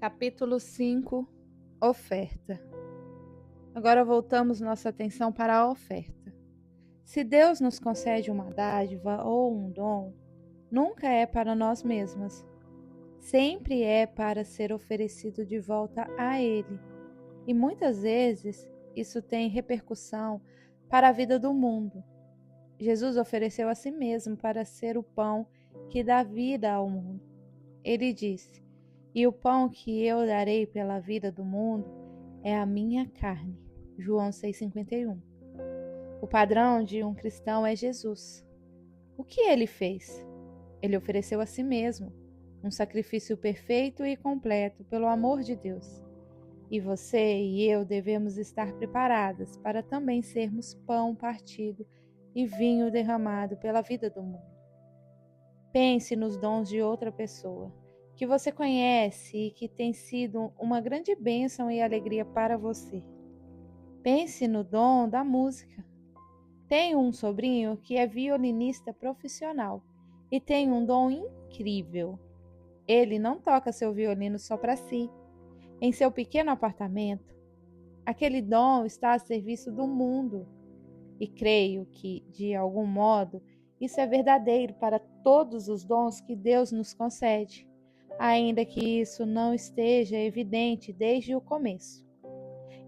Capítulo 5. Oferta. Agora voltamos nossa atenção para a oferta. Se Deus nos concede uma dádiva ou um dom, nunca é para nós mesmas. Sempre é para ser oferecido de volta a Ele. E muitas vezes isso tem repercussão para a vida do mundo. Jesus ofereceu a si mesmo para ser o pão que dá vida ao mundo. Ele disse: "E o pão que eu darei pela vida do mundo é a minha carne." João 6,51. O padrão de um cristão é Jesus. O que ele fez? Ele ofereceu a si mesmo, um sacrifício perfeito e completo pelo amor de Deus. E você e eu devemos estar preparadas para também sermos pão partido e vinho derramado pela vida do mundo. Pense nos dons de outra pessoa que você conhece e que tem sido uma grande bênção e alegria para você. Pense no dom da música. Tenho um sobrinho que é violinista profissional e tem um dom incrível. Ele não toca seu violino só para si. Em seu pequeno apartamento, aquele dom está a serviço do mundo. E creio que, de algum modo, isso é verdadeiro para todos os dons que Deus nos concede, ainda que isso não esteja evidente desde o começo.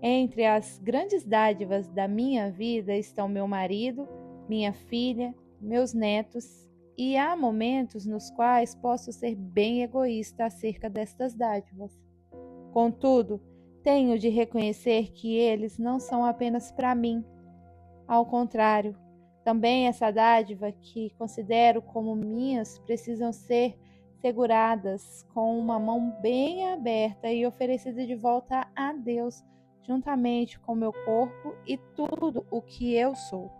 Entre as grandes dádivas da minha vida estão meu marido, minha filha, meus netos, e há momentos nos quais posso ser bem egoísta acerca destas dádivas. Contudo, tenho de reconhecer que eles não são apenas para mim. Ao contrário, também essa dádiva que considero como minhas precisam ser seguradas com uma mão bem aberta e oferecida de volta a Deus, juntamente com meu corpo e tudo o que eu sou.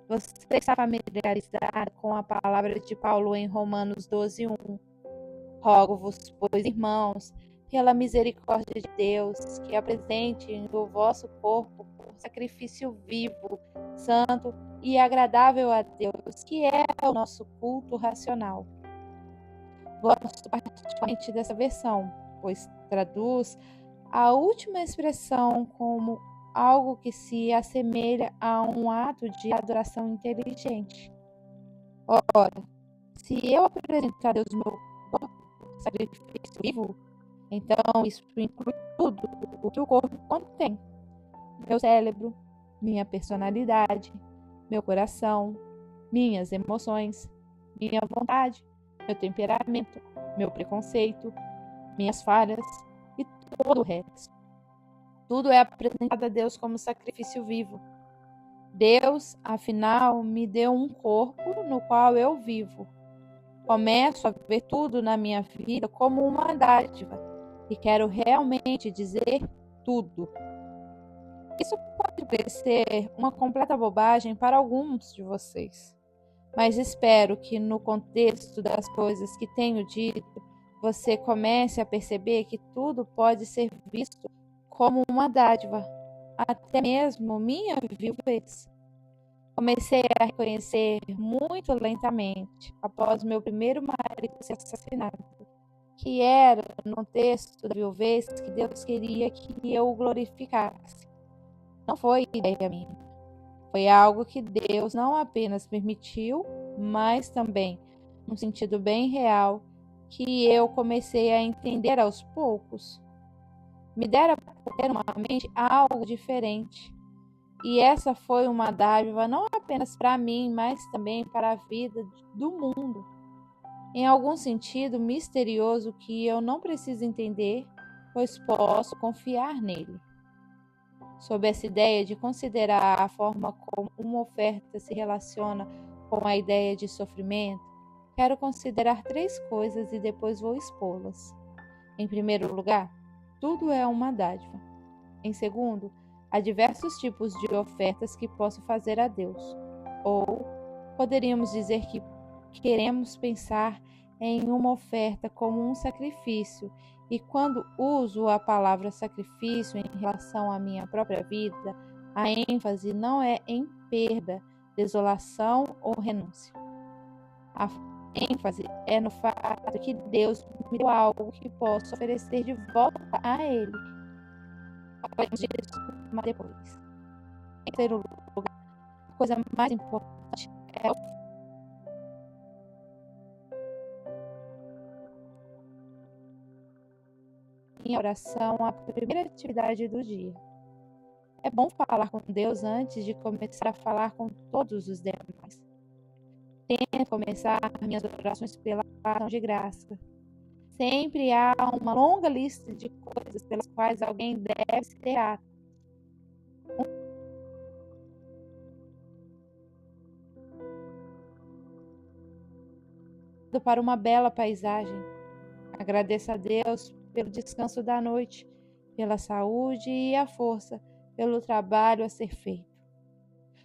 Você está familiarizado com a palavra de Paulo em Romanos 12:1. Rogo-vos, pois, irmãos, pela misericórdia de Deus, que apresentem o vosso corpo por sacrifício vivo, santo e agradável a Deus, que é o nosso culto racional. Gosto particularmente dessa versão, pois traduz a última expressão como algo que se assemelha a um ato de adoração inteligente. Ora, se eu apresentar a Deus meu corpo por sacrifício vivo, então isso inclui tudo o que o corpo contém: meu cérebro, minha personalidade, meu coração, minhas emoções, minha vontade, meu temperamento, meu preconceito, minhas falhas e todo o resto. Tudo é apresentado a Deus como sacrifício vivo. Deus, afinal, me deu um corpo no qual eu vivo. Começo a ver tudo na minha vida como uma dádiva e quero realmente dizer tudo. Isso pode parecer uma completa bobagem para alguns de vocês, mas espero que no contexto das coisas que tenho dito, você comece a perceber que tudo pode ser visto como uma dádiva, até mesmo minha viuvez. Comecei a reconhecer muito lentamente, após meu primeiro marido ser assassinado, que era no contexto da viuvez que Deus queria que eu o glorificasse. Não foi ideia minha. Foi algo que Deus não apenas permitiu, mas também, num sentido bem real, que eu comecei a entender aos poucos. Me dera ter uma mente algo diferente. E essa foi uma dádiva não apenas para mim, mas também para a vida do mundo. Em algum sentido misterioso que eu não preciso entender, pois posso confiar nele. Sob essa ideia de considerar a forma como uma oferta se relaciona com a ideia de sofrimento, quero considerar 3 coisas e depois vou expô-las. Em primeiro lugar, tudo é uma dádiva. Em segundo, há diversos tipos de ofertas que posso fazer a Deus. Ou poderíamos dizer que queremos pensar em uma oferta como um sacrifício, e quando uso a palavra sacrifício em relação à minha própria vida, a ênfase não é em perda, desolação ou renúncia. ênfase é no fato de que Deus me deu algo que posso oferecer de volta a Ele. Falaremos disso depois. Em terceiro lugar, a coisa mais importante é a oração, a primeira atividade do dia. É bom falar com Deus antes de começar a falar com todos os demais. Tento começar minhas orações pela ação de graça. Sempre há uma longa lista de coisas pelas quais alguém deve ser grato. Para uma bela paisagem. Agradeço a Deus pelo descanso da noite, pela saúde e a força, pelo trabalho a ser feito.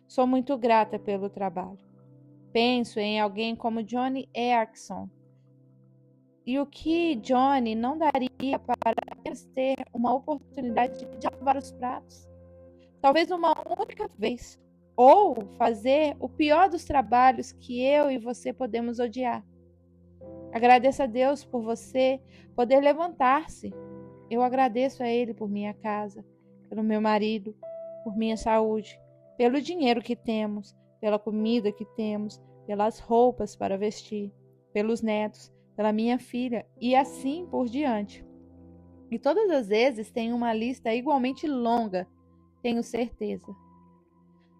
Sou muito grata pelo trabalho. Penso em alguém como Johnny Erickson. E o que Johnny não daria para apenas ter uma oportunidade de lavar os pratos? Talvez uma única vez. Ou fazer o pior dos trabalhos que eu e você podemos odiar. Agradeço a Deus por você poder levantar-se. Eu agradeço a Ele por minha casa, pelo meu marido, por minha saúde, pelo dinheiro que temos, pela comida que temos, pelas roupas para vestir, pelos netos, pela minha filha e assim por diante. E todas as vezes tem uma lista igualmente longa, tenho certeza.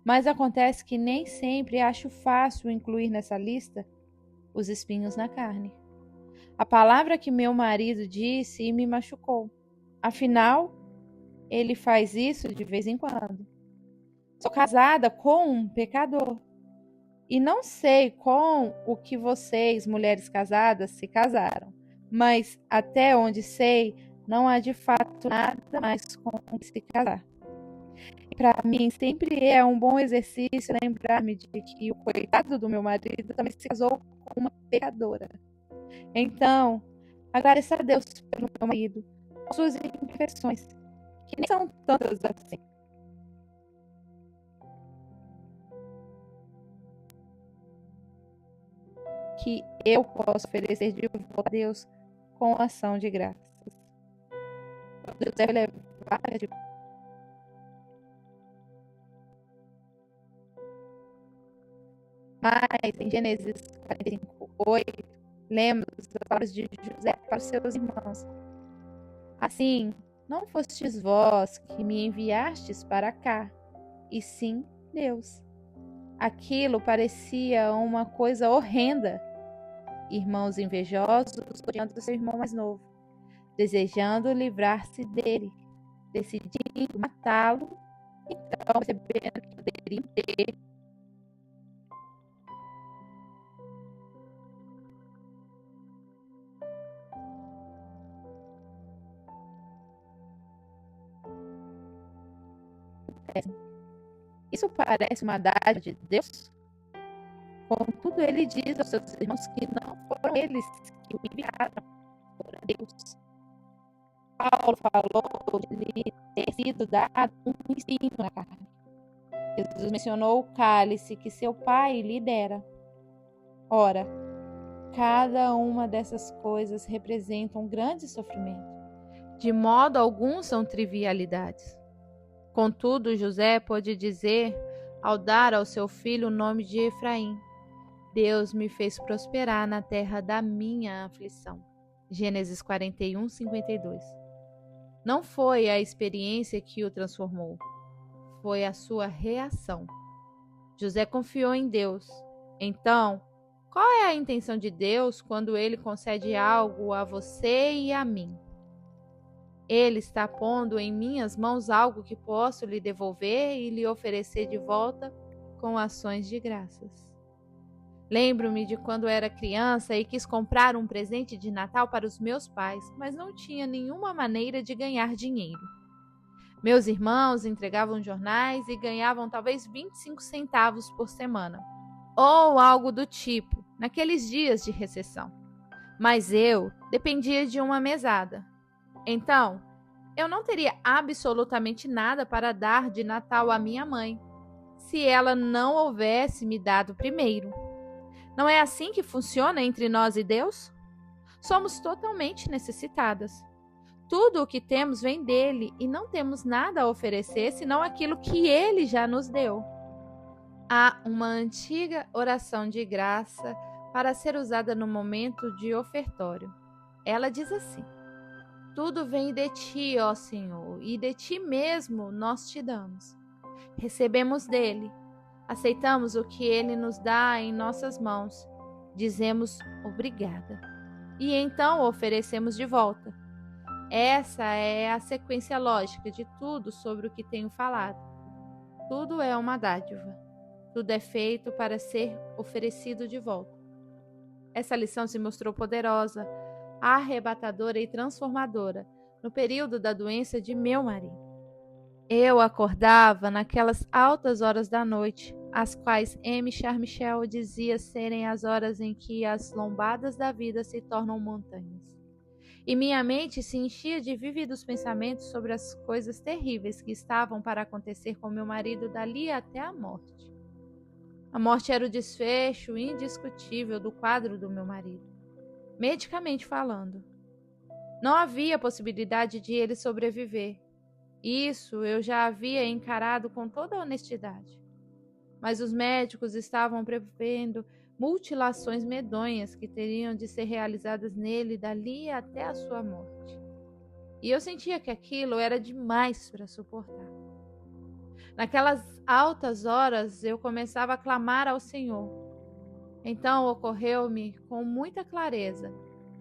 Mas acontece que nem sempre acho fácil incluir nessa lista os espinhos na carne. A palavra que meu marido disse e me machucou. Afinal, ele faz isso de vez em quando. Sou casada com um pecador. E não sei com o que vocês, mulheres casadas, se casaram. Mas, até onde sei, não há de fato nada mais com o que se casar. Para mim, sempre é um bom exercício lembrar-me de que o coitado do meu marido também se casou com uma pecadora. Então, agradeça a Deus pelo meu marido, por suas imperfeições, que nem são tantas assim. Que eu posso oferecer de volta a Deus com ação de graças. Deus deve levar de Mas, em Gênesis 45:8, lemos as palavras de José para os seus irmãos. Assim, não fostes vós que me enviastes para cá, e sim Deus. Aquilo parecia uma coisa horrenda. Irmãos invejosos odiando seu irmão mais novo, desejando livrar-se dele, decidindo matá-lo, então percebendo que poderiam ter Isso parece uma dádiva de Deus? Contudo, ele diz aos seus irmãos que não foram eles que o enviaram, foram Deus. Paulo falou de lhe ter sido dado um espinho na carne. Jesus mencionou o cálice que seu pai lhe dera. Ora, cada uma dessas coisas representa um grande sofrimento. De modo algum são trivialidades. Contudo, José pôde dizer, ao dar ao seu filho o nome de Efraim: Deus me fez prosperar na terra da minha aflição. Gênesis 41:52. Não foi a experiência que o transformou, foi a sua reação. José confiou em Deus. Então, qual é a intenção de Deus quando ele concede algo a você e a mim? Ele está pondo em minhas mãos algo que posso lhe devolver e lhe oferecer de volta com ações de graças. Lembro-me de quando era criança e quis comprar um presente de Natal para os meus pais, mas não tinha nenhuma maneira de ganhar dinheiro. Meus irmãos entregavam jornais e ganhavam talvez 25 centavos por semana, ou algo do tipo, naqueles dias de recessão. Mas eu dependia de uma mesada. Então, eu não teria absolutamente nada para dar de Natal à minha mãe, se ela não houvesse me dado primeiro. Não é assim que funciona entre nós e Deus? Somos totalmente necessitadas. Tudo o que temos vem dele e não temos nada a oferecer senão aquilo que ele já nos deu. Há uma antiga oração de graça para ser usada no momento de ofertório. Ela diz assim: tudo vem de ti, ó Senhor, e de ti mesmo nós te damos. Recebemos dele, aceitamos o que ele nos dá em nossas mãos, dizemos obrigada, e então oferecemos de volta. Essa é a sequência lógica de tudo sobre o que tenho falado. Tudo é uma dádiva. Tudo é feito para ser oferecido de volta. Essa lição se mostrou poderosa, arrebatadora e transformadora no período da doença de meu marido. Eu acordava naquelas altas horas da noite, as quais M. Charmichel dizia serem as horas em que as lombadas da vida se tornam montanhas. E minha mente se enchia de vívidos pensamentos sobre as coisas terríveis que estavam para acontecer com meu marido dali até a morte. A morte era o desfecho indiscutível do quadro do meu marido, medicamente falando. Não havia possibilidade de ele sobreviver. Isso eu já havia encarado com toda a honestidade. Mas os médicos estavam prevendo mutilações medonhas que teriam de ser realizadas nele dali até a sua morte. E eu sentia que aquilo era demais para suportar. Naquelas altas horas eu começava a clamar ao Senhor. Então ocorreu-me com muita clareza,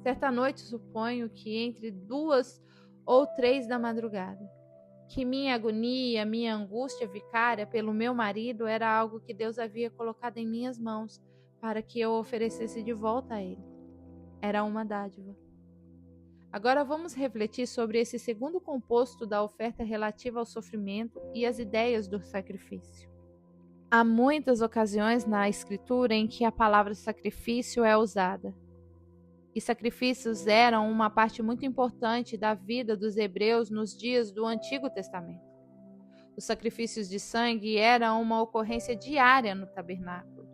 certa noite suponho que entre 2 ou 3 da madrugada, que minha agonia, minha angústia vicária pelo meu marido era algo que Deus havia colocado em minhas mãos para que eu oferecesse de volta a ele. Era uma dádiva. Agora vamos refletir sobre esse segundo composto da oferta relativa ao sofrimento e as ideias do sacrifício. Há muitas ocasiões na Escritura em que a palavra sacrifício é usada. E sacrifícios eram uma parte muito importante da vida dos hebreus nos dias do Antigo Testamento. Os sacrifícios de sangue eram uma ocorrência diária no tabernáculo.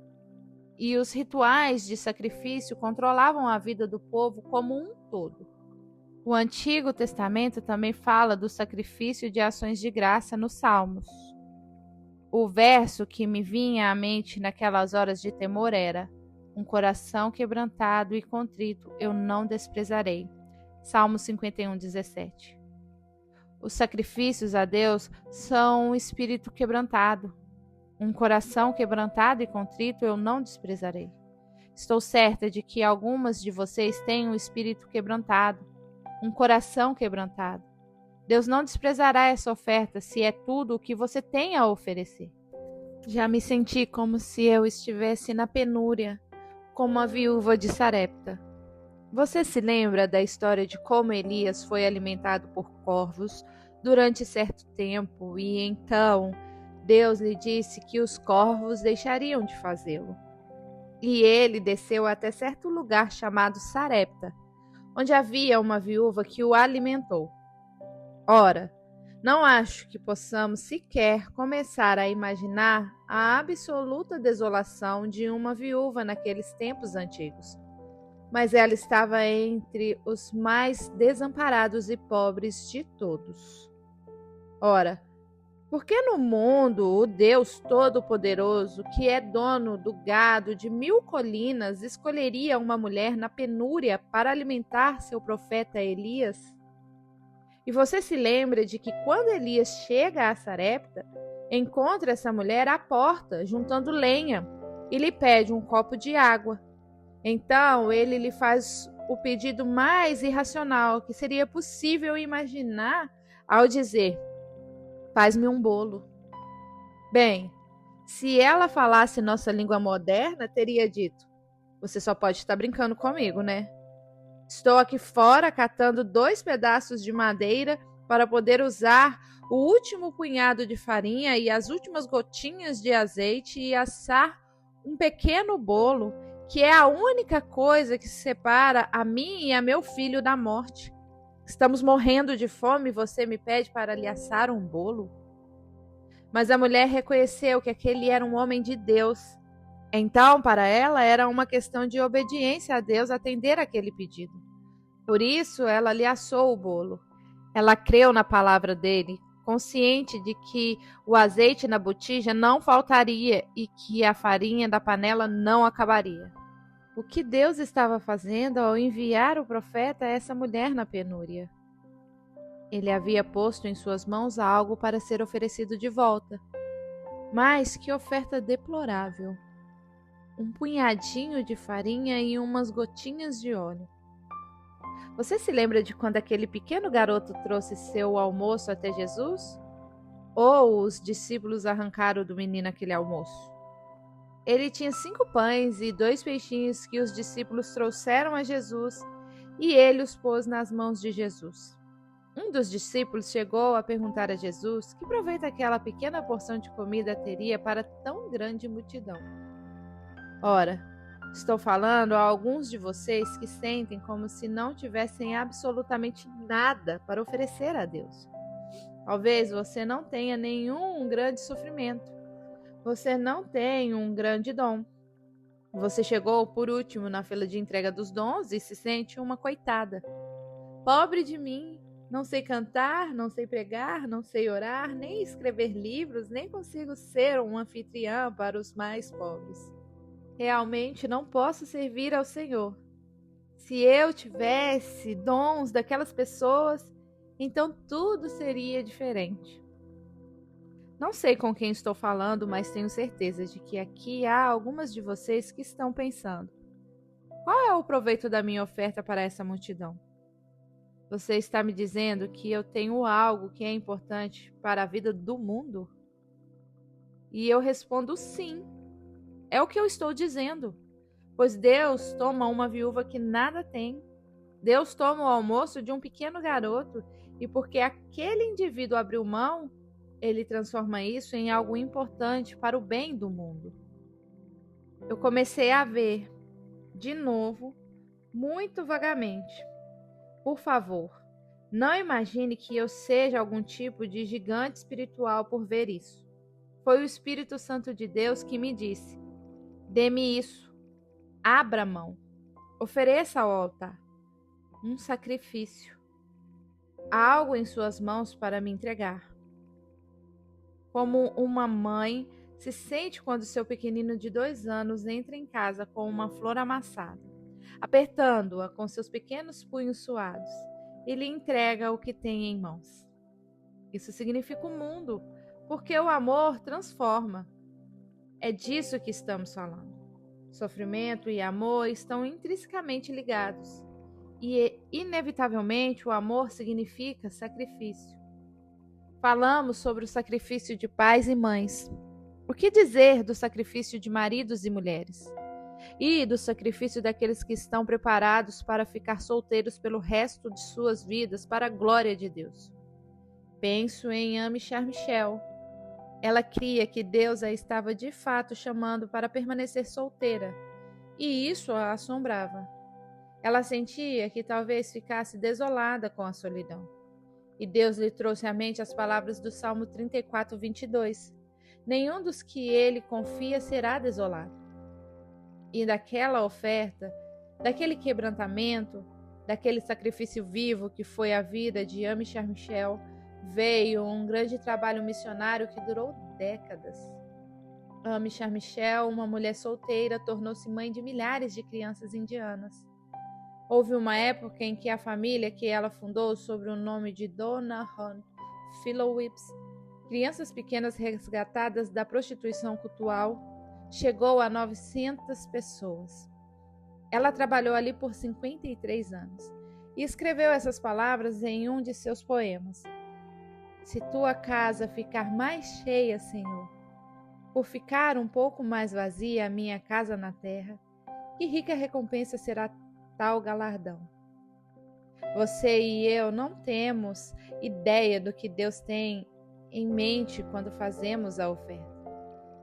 E os rituais de sacrifício controlavam a vida do povo como um todo. O Antigo Testamento também fala do sacrifício de ações de graça nos Salmos. O verso que me vinha à mente naquelas horas de temor era: um coração quebrantado e contrito eu não desprezarei. Salmo 51:17. Os sacrifícios a Deus são um espírito quebrantado. Um coração quebrantado e contrito eu não desprezarei. Estou certa de que algumas de vocês têm um espírito quebrantado, um coração quebrantado. Deus não desprezará essa oferta se é tudo o que você tem a oferecer. Já me senti como se eu estivesse na penúria, como a viúva de Sarepta. Você se lembra da história de como Elias foi alimentado por corvos durante certo tempo e então Deus lhe disse que os corvos deixariam de fazê-lo. E ele desceu até certo lugar chamado Sarepta, onde havia uma viúva que o alimentou. Ora, não acho que possamos sequer começar a imaginar a absoluta desolação de uma viúva naqueles tempos antigos. Mas ela estava entre os mais desamparados e pobres de todos. Ora, por que no mundo o Deus Todo-Poderoso, que é dono do gado de 1000 colinas, escolheria uma mulher na penúria para alimentar seu profeta Elias? E você se lembra de que quando Elias chega a Sarepta, encontra essa mulher à porta, juntando lenha, e lhe pede um copo de água. Então ele lhe faz o pedido mais irracional que seria possível imaginar ao dizer: faz-me um bolo. Bem, se ela falasse nossa língua moderna, teria dito: você só pode estar brincando comigo, né? Estou aqui fora catando 2 pedaços de madeira para poder usar o último punhado de farinha e as últimas gotinhas de azeite e assar um pequeno bolo, que é a única coisa que separa a mim e a meu filho da morte. Estamos morrendo de fome e você me pede para lhe assar um bolo? Mas a mulher reconheceu que aquele era um homem de Deus. Então, para ela, era uma questão de obediência a Deus atender aquele pedido. Por isso, ela lhe assou o bolo. Ela creu na palavra dele, consciente de que o azeite na botija não faltaria e que a farinha da panela não acabaria. O que Deus estava fazendo ao enviar o profeta a essa mulher na penúria? Ele havia posto em suas mãos algo para ser oferecido de volta. Mas que oferta deplorável! Um punhadinho de farinha e umas gotinhas de óleo. Você se lembra de quando aquele pequeno garoto trouxe seu almoço até Jesus? Ou os discípulos arrancaram do menino aquele almoço? Ele tinha 5 pães e 2 peixinhos que os discípulos trouxeram a Jesus e ele os pôs nas mãos de Jesus. Um dos discípulos chegou a perguntar a Jesus que proveito aquela pequena porção de comida teria para tão grande multidão. Ora, estou falando a alguns de vocês que sentem como se não tivessem absolutamente nada para oferecer a Deus. Talvez você não tenha nenhum grande sofrimento. Você não tem um grande dom. Você chegou por último na fila de entrega dos dons e se sente uma coitada. Pobre de mim, não sei cantar, não sei pregar, não sei orar, nem escrever livros, nem consigo ser um anfitriã para os mais pobres. Realmente não posso servir ao Senhor. Se eu tivesse dons daquelas pessoas, então tudo seria diferente. Não sei com quem estou falando, mas tenho certeza de que aqui há algumas de vocês que estão pensando: qual é o proveito da minha oferta para essa multidão? Você está me dizendo que eu tenho algo que é importante para a vida do mundo? E eu respondo sim. É o que eu estou dizendo. Pois Deus toma uma viúva que nada tem. Deus toma o almoço de um pequeno garoto e porque aquele indivíduo abriu mão, ele transforma isso em algo importante para o bem do mundo. Eu comecei a ver, de novo, muito vagamente. Por favor, não imagine que eu seja algum tipo de gigante espiritual por ver isso. Foi o Espírito Santo de Deus que me disse: dê-me isso, abra mão, ofereça ao altar um sacrifício, algo em suas mãos para me entregar. Como uma mãe se sente quando seu pequenino de 2 anos entra em casa com uma flor amassada, apertando-a com seus pequenos punhos suados e lhe entrega o que tem em mãos. Isso significa o mundo, porque o amor transforma. É disso que estamos falando. Sofrimento e amor estão intrinsecamente ligados. E, inevitavelmente, o amor significa sacrifício. Falamos sobre o sacrifício de pais e mães. O que dizer do sacrifício de maridos e mulheres? E do sacrifício daqueles que estão preparados para ficar solteiros pelo resto de suas vidas para a glória de Deus. Penso em Amy Charmichel. Ela cria que Deus a estava de fato chamando para permanecer solteira, e isso a assombrava. Ela sentia que talvez ficasse desolada com a solidão. E Deus lhe trouxe à mente as palavras do Salmo 34, 22. Nenhum dos que ele confia será desolado. E daquela oferta, daquele quebrantamento, daquele sacrifício vivo que foi a vida de Amy Charmichel, veio um grande trabalho missionário que durou décadas. Amy Charmichel, uma mulher solteira, tornou-se mãe de milhares de crianças indianas. Houve uma época em que a família que ela fundou sob o nome de Donna Hunt Phillips, crianças pequenas resgatadas da prostituição cultural, chegou a 900 pessoas. Ela trabalhou ali por 53 anos e escreveu essas palavras em um de seus poemas. Se tua casa ficar mais cheia, Senhor, por ficar um pouco mais vazia a minha casa na terra, que rica recompensa será tal galardão. Você e eu não temos ideia do que Deus tem em mente quando fazemos a oferta,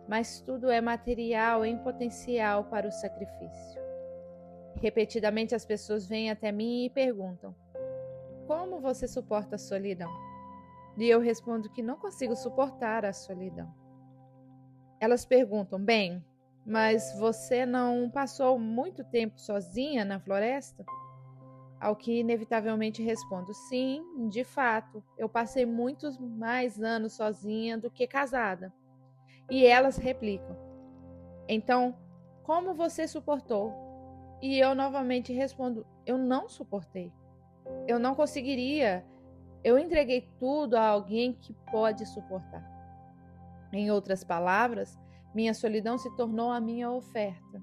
mas tudo é material em potencial para o sacrifício. Repetidamente as pessoas vêm até mim e perguntam: como você suporta a solidão? E eu respondo que não consigo suportar a solidão. Elas perguntam: bem, Mas você não passou muito tempo sozinha na floresta? Ao que inevitavelmente respondo: sim, de fato, eu passei muitos mais anos sozinha do que casada. E elas replicam: então, como você suportou? E eu novamente respondo: eu não suportei. Eu não conseguiria. Eu entreguei tudo a alguém que pode suportar. Em outras palavras, minha solidão se tornou a minha oferta.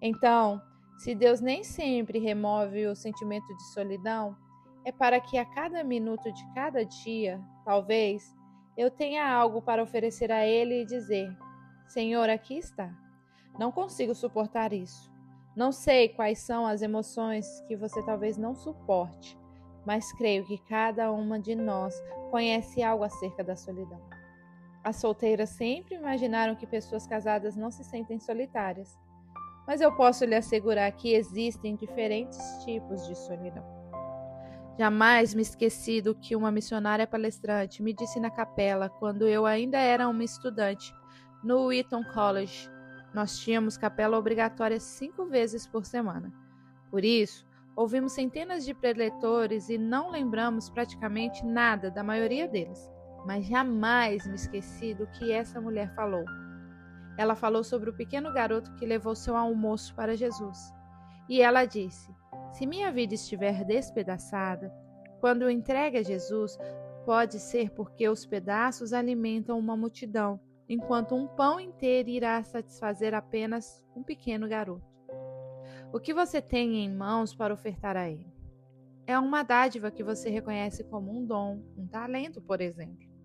Então, se Deus nem sempre remove o sentimento de solidão, é para que a cada minuto de cada dia, talvez, eu tenha algo para oferecer a Ele e dizer: Senhor, aqui está. Não consigo suportar isso. Não sei quais são as emoções que você talvez não suporte, mas creio que cada uma de nós conhece algo acerca da solidão. As solteiras sempre imaginaram que pessoas casadas não se sentem solitárias, mas eu posso lhe assegurar que existem diferentes tipos de solidão. Jamais me esqueci do que uma missionária palestrante me disse na capela quando eu ainda era uma estudante no Wheaton College. Nós tínhamos capela obrigatória 5 vezes por semana. Por isso, ouvimos centenas de preletores e não lembramos praticamente nada da maioria deles. Mas jamais me esqueci do que essa mulher falou. Ela falou sobre o pequeno garoto que levou seu almoço para Jesus. E ela disse: se minha vida estiver despedaçada, quando eu entregue a Jesus, pode ser porque os pedaços alimentam uma multidão, enquanto um pão inteiro irá satisfazer apenas um pequeno garoto. O que você tem em mãos para ofertar a Ele? É uma dádiva que você reconhece como um dom, um talento, por exemplo.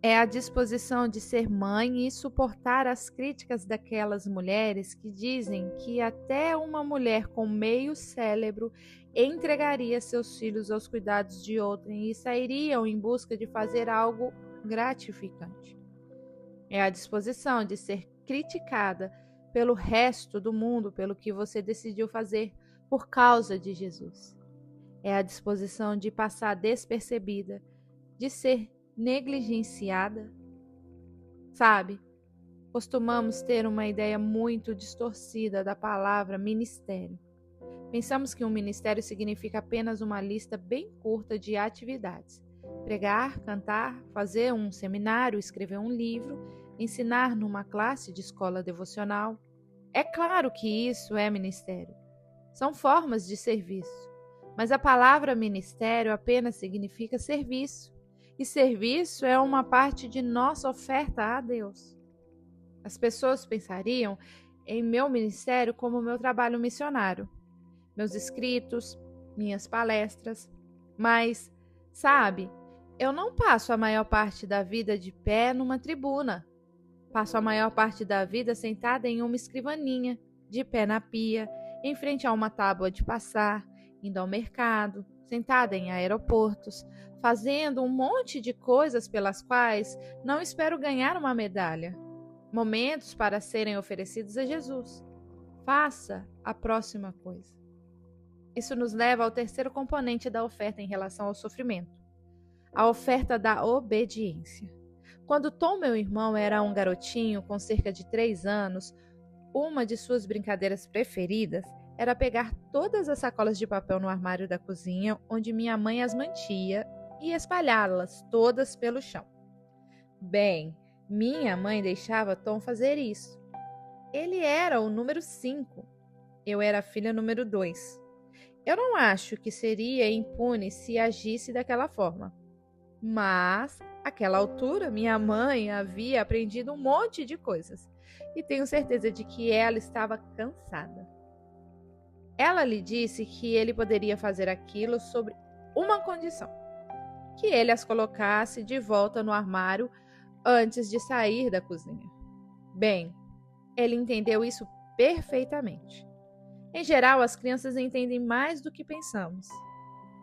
É a disposição de ser mãe e suportar as críticas daquelas mulheres que dizem que até uma mulher com meio cérebro entregaria seus filhos aos cuidados de outrem e sairiam em busca de fazer algo gratificante. É a disposição de ser criticada pelo resto do mundo pelo que você decidiu fazer por causa de Jesus. É a disposição de passar despercebida, de ser negligenciada. Sabe, costumamos ter uma ideia muito distorcida da palavra ministério. Pensamos que um ministério significa apenas uma lista bem curta de atividades: pregar, cantar, fazer um seminário, escrever um livro, ensinar numa classe de escola devocional. É claro que isso é ministério. São formas de serviço. Mas a palavra ministério apenas significa serviço. E serviço é uma parte de nossa oferta a Deus. As pessoas pensariam em meu ministério como meu trabalho missionário, meus escritos, minhas palestras. Mas, sabe, eu não passo a maior parte da vida de pé numa tribuna. Passo a maior parte da vida sentada em uma escrivaninha, de pé na pia, em frente a uma tábua de passar, indo ao mercado, sentada em aeroportos, fazendo um monte de coisas pelas quais não espero ganhar uma medalha. Momentos para serem oferecidos a Jesus. Faça a próxima coisa. Isso nos leva ao terceiro componente da oferta em relação ao sofrimento: a oferta da obediência. Quando Tom, meu irmão, era um garotinho com cerca de 3 anos, uma de suas brincadeiras preferidas era pegar todas as sacolas de papel no armário da cozinha, onde minha mãe as mantia, e espalhá-las todas pelo chão. Bem, minha mãe deixava Tom fazer isso. Ele era o número 5. Eu era a filha número 2. Eu não acho que seria impune se agisse daquela forma. Mas, àquela altura, minha mãe havia aprendido um monte de coisas. E tenho certeza de que ela estava cansada. Ela lhe disse que ele poderia fazer aquilo sobre uma condição: que ele as colocasse de volta no armário antes de sair da cozinha. Bem, ele entendeu isso perfeitamente. Em geral, as crianças entendem mais do que pensamos.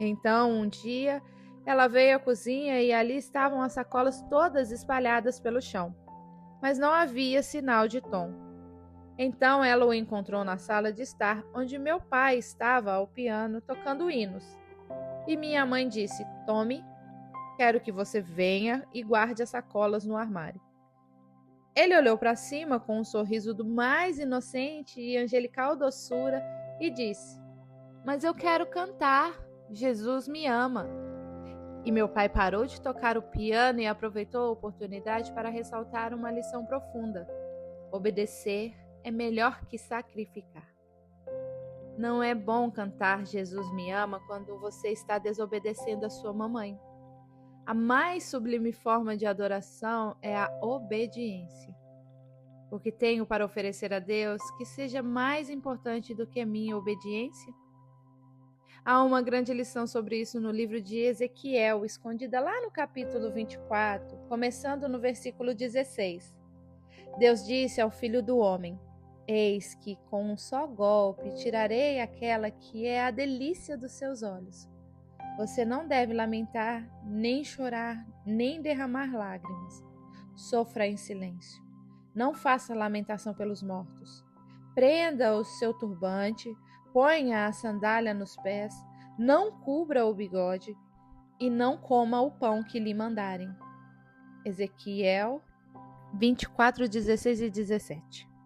Então, um dia, ela veio à cozinha e ali estavam as sacolas todas espalhadas pelo chão, mas não havia sinal de Tom. Então ela o encontrou na sala de estar, onde meu pai estava ao piano tocando hinos. E minha mãe disse: Tommy, quero que você venha e guarde as sacolas no armário. Ele olhou para cima com um sorriso do mais inocente e angelical doçura e disse: Mas eu quero cantar. Jesus me ama. E meu pai parou de tocar o piano e aproveitou a oportunidade para ressaltar uma lição profunda: obedecer é melhor que sacrificar. Não é bom cantar Jesus me ama quando você está desobedecendo a sua mamãe. A mais sublime forma de adoração é a obediência. O que tenho para oferecer a Deus que seja mais importante do que a minha obediência? Há uma grande lição sobre isso no livro de Ezequiel, escondida lá no capítulo 24, começando no versículo 16. Deus disse ao filho do homem: Eis que com um só golpe tirarei aquela que é a delícia dos seus olhos. Você não deve lamentar, nem chorar, nem derramar lágrimas. Sofra em silêncio. Não faça lamentação pelos mortos. Prenda o seu turbante, ponha a sandália nos pés, não cubra o bigode e não coma o pão que lhe mandarem. Ezequiel 24, 16 e 17.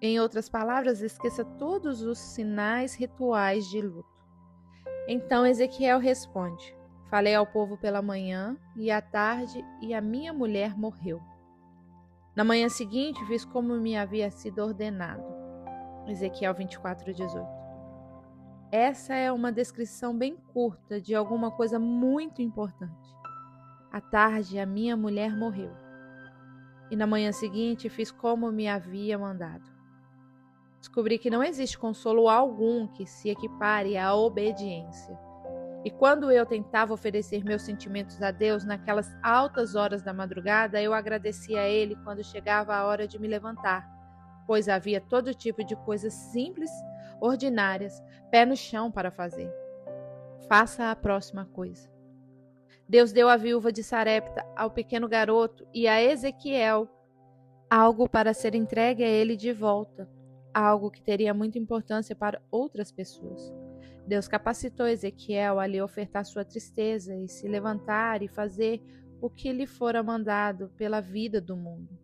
Em outras palavras, esqueça todos os sinais rituais de luto. Então Ezequiel responde: Falei ao povo pela manhã e à tarde, e a minha mulher morreu. Na manhã seguinte, fiz como me havia sido ordenado. Ezequiel 24, 18. Essa é uma descrição bem curta de alguma coisa muito importante. À tarde, a minha mulher morreu. E na manhã seguinte, fiz como me havia mandado. Descobri que não existe consolo algum que se equipare à obediência. E quando eu tentava oferecer meus sentimentos a Deus naquelas altas horas da madrugada, eu agradecia a Ele quando chegava a hora de me levantar, pois havia todo tipo de coisas simples, ordinárias, pé no chão para fazer. Faça a próxima coisa. Deus deu à viúva de Sarepta, ao pequeno garoto e a Ezequiel algo para ser entregue a ele de volta, algo que teria muita importância para outras pessoas. Deus capacitou Ezequiel a lhe ofertar sua tristeza e se levantar e fazer o que lhe fora mandado pela vida do mundo.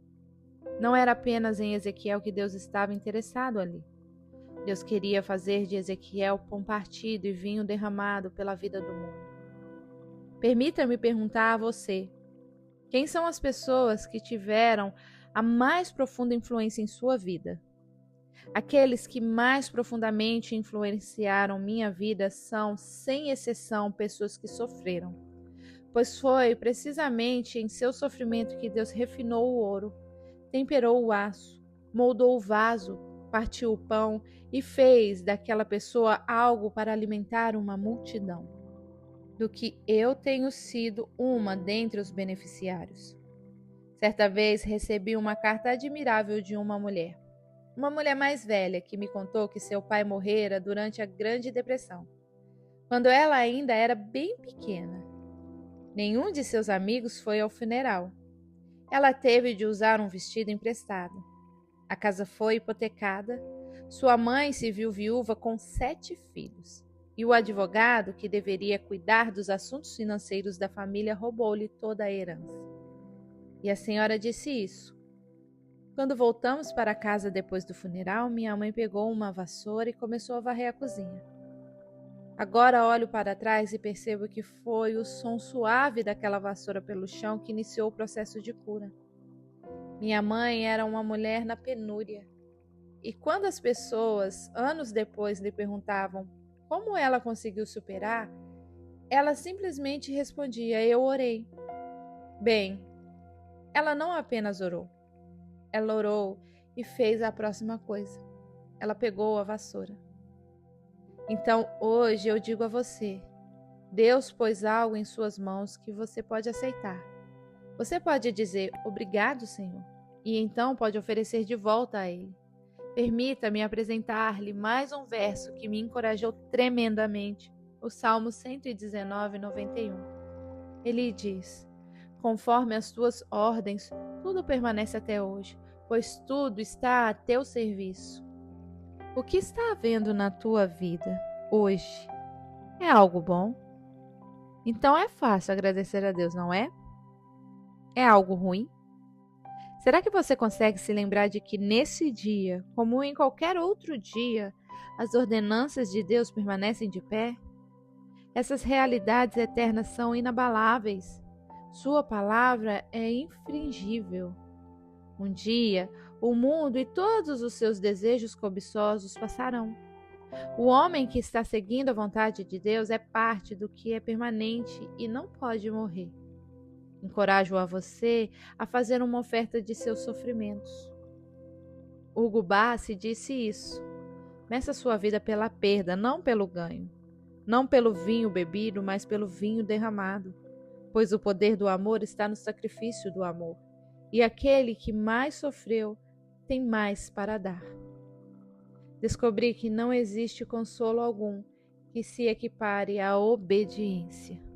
Não era apenas em Ezequiel que Deus estava interessado ali. Deus queria fazer de Ezequiel pão partido e vinho derramado pela vida do mundo. Permita-me perguntar a você: quem são as pessoas que tiveram a mais profunda influência em sua vida? Aqueles que mais profundamente influenciaram minha vida são, sem exceção, pessoas que sofreram, pois foi precisamente em seu sofrimento que Deus refinou o ouro, temperou o aço, moldou o vaso, partiu o pão e fez daquela pessoa algo para alimentar uma multidão. Do que eu tenho sido uma dentre os beneficiários. Certa vez recebi uma carta admirável de uma mulher mais velha, que me contou que seu pai morrera durante a Grande Depressão, quando ela ainda era bem pequena. Nenhum de seus amigos foi ao funeral. Ela teve de usar um vestido emprestado. A casa foi hipotecada. Sua mãe se viu viúva com 7 filhos. E o advogado, que deveria cuidar dos assuntos financeiros da família, roubou-lhe toda a herança. E a senhora disse isso. Quando voltamos para casa depois do funeral, minha mãe pegou uma vassoura e começou a varrer a cozinha. Agora olho para trás e percebo que foi o som suave daquela vassoura pelo chão que iniciou o processo de cura. Minha mãe era uma mulher na penúria. E quando as pessoas, anos depois, lhe perguntavam como ela conseguiu superar, ela simplesmente respondia: eu orei. Bem, ela não apenas orou. Ela orou e fez a próxima coisa. Ela pegou a vassoura. Então, hoje eu digo a você: Deus pôs algo em suas mãos que você pode aceitar. Você pode dizer obrigado, Senhor, e então pode oferecer de volta a Ele. Permita-me apresentar-lhe mais um verso que me encorajou tremendamente, o Salmo 119, 91. Ele diz: conforme as tuas ordens, tudo permanece até hoje, pois tudo está a teu serviço. O que está havendo na tua vida hoje é algo bom? Então é fácil agradecer a Deus, não é? É algo ruim? Será que você consegue se lembrar de que nesse dia, como em qualquer outro dia, as ordenanças de Deus permanecem de pé? Essas realidades eternas são inabaláveis. Sua palavra é infringível. Um dia, o mundo e todos os seus desejos cobiçosos passarão. O homem que está seguindo a vontade de Deus é parte do que é permanente e não pode morrer. Encorajo a você a fazer uma oferta de seus sofrimentos. Hugo Bassi disse isso. Meça sua vida pela perda, não pelo ganho. Não pelo vinho bebido, mas pelo vinho derramado. Pois o poder do amor está no sacrifício do amor. E aquele que mais sofreu tem mais para dar. Descobri que não existe consolo algum que se equipare à obediência.